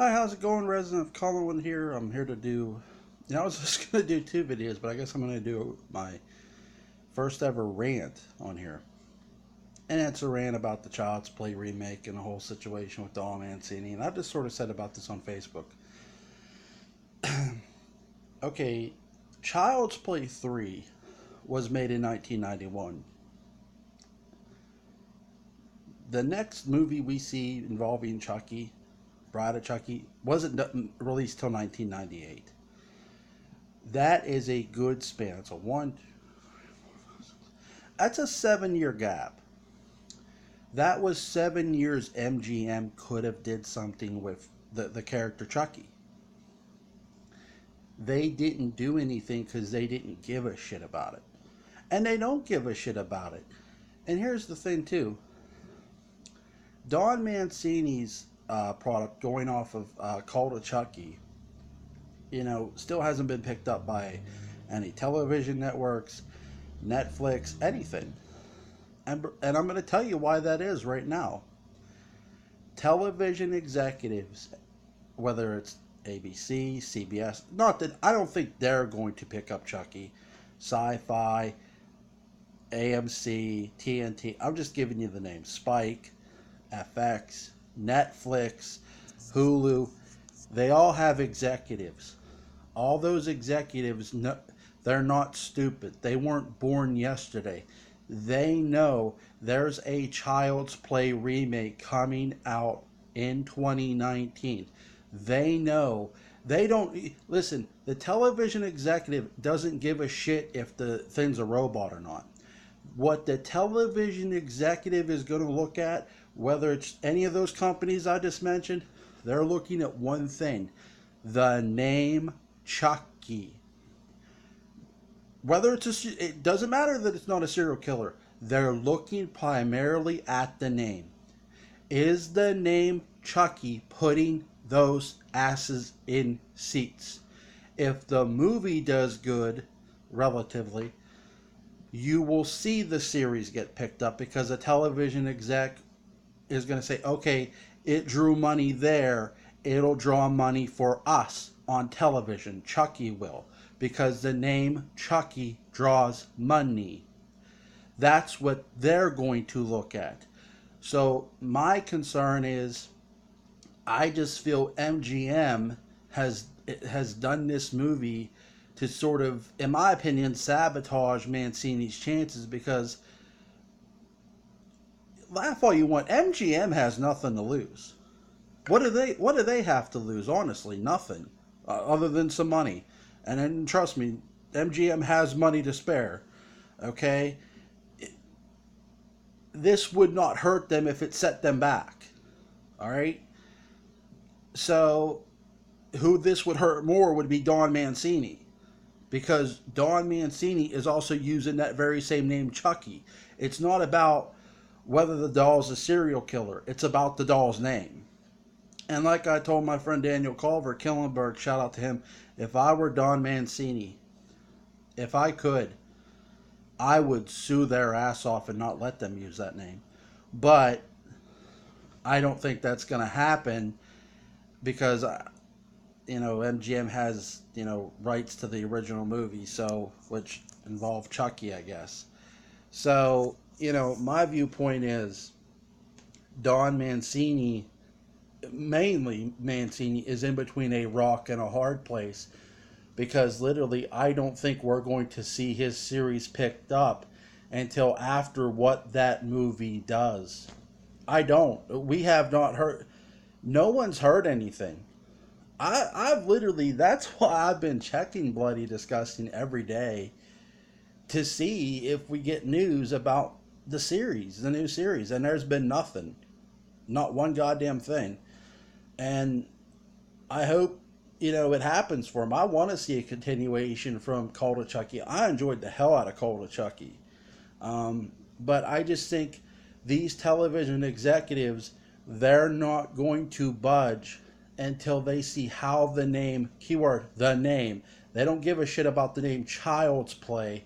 Hi, how's it going, resident of Collingwood here? I'm here to do, I was just going to do two videos, but I guess I'm going to do my first ever rant on here. And it's a rant about the Child's Play remake and the whole situation with Don Mancini. And I've just sort of said about this on Facebook. Okay, Child's Play 3 was made in 1991. The next movie we see involving Chucky, Bride of Chucky, wasn't released till 1998. That is a good span. So that's a 7-year gap. That was 7 years MGM could have did something with the character Chucky. They didn't do anything because they didn't give a shit about it. And they don't give a shit about it. And here's the thing too. Don Mancini's product going off of Call of Chucky, still hasn't been picked up by any television networks, Netflix, anything. And I'm going to tell you why that is right now. Television executives, whether it's ABC, CBS, not that I don't think they're going to pick up Chucky, Sci-Fi, AMC, TNT. I'm just giving you the names. Spike, FX, Netflix, Hulu. They all have executives. All those executives, they're not stupid. They weren't born yesterday. They know there's a Child's Play remake coming out in 2019. They know. They don't listen. The television executive doesn't give a shit if the thing's a robot or not. What the television executive is going to look at, whether it's any of those companies I just mentioned, they're looking at one thing: the name Chucky. Whether it doesn't matter that it's not a serial killer. They're looking primarily at the name. Is the name Chucky putting those asses in seats? If the movie does good, relatively, you will see the series get picked up because a television exec is going to say, okay, it drew money there, it'll draw money for us on television. Chucky will, because the name Chucky draws money. That's what they're going to look at. So my concern is, I just feel MGM has done this movie to sort of, in my opinion, sabotage Mancini's chances, because laugh all you want, MGM has nothing to lose. What do they have to lose? Honestly, nothing, other than some money. And then trust me, MGM has money to spare. Okay, this would not hurt them if it set them back. All right. So, who this would hurt more would be Don Mancini, because Don Mancini is also using that very same name, Chucky. It's not about whether the doll's a serial killer. It's about the doll's name. And like I told my friend Daniel Culver, Killenberg, shout out to him, if I were Don Mancini, if I could, I would sue their ass off and not let them use that name. But I don't think that's going to happen because, MGM has, rights to the original movie, so, which involved Chucky, I guess. So, my viewpoint is Don Mancini, mainly Mancini, is in between a rock and a hard place, because literally I don't think we're going to see his series picked up until after what that movie does. I don't. We have not heard. No one's heard anything. I've literally, that's why I've been checking Bloody Disgusting every day to see if we get news about the new series. And there's been nothing. Not one goddamn thing. And I hope, it happens for him. I want to see a continuation from Call of Chucky. I enjoyed the hell out of Call of Chucky. But I just think these television executives, they're not going to budge until they see how the name, keyword, the name. They don't give a shit about the name Child's Play.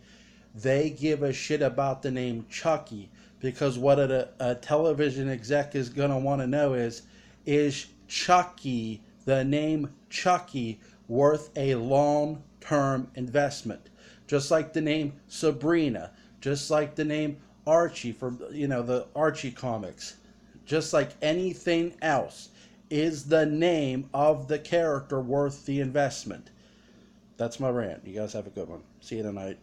They give a shit about the name Chucky. Because what a television exec is going to want to know is Chucky the name Chucky worth a long-term investment? Just like the name Sabrina, just like the name Archie for the Archie comics, just like anything else. Is the name of the character worth the investment? That's my rant. You guys have a good one. See you tonight.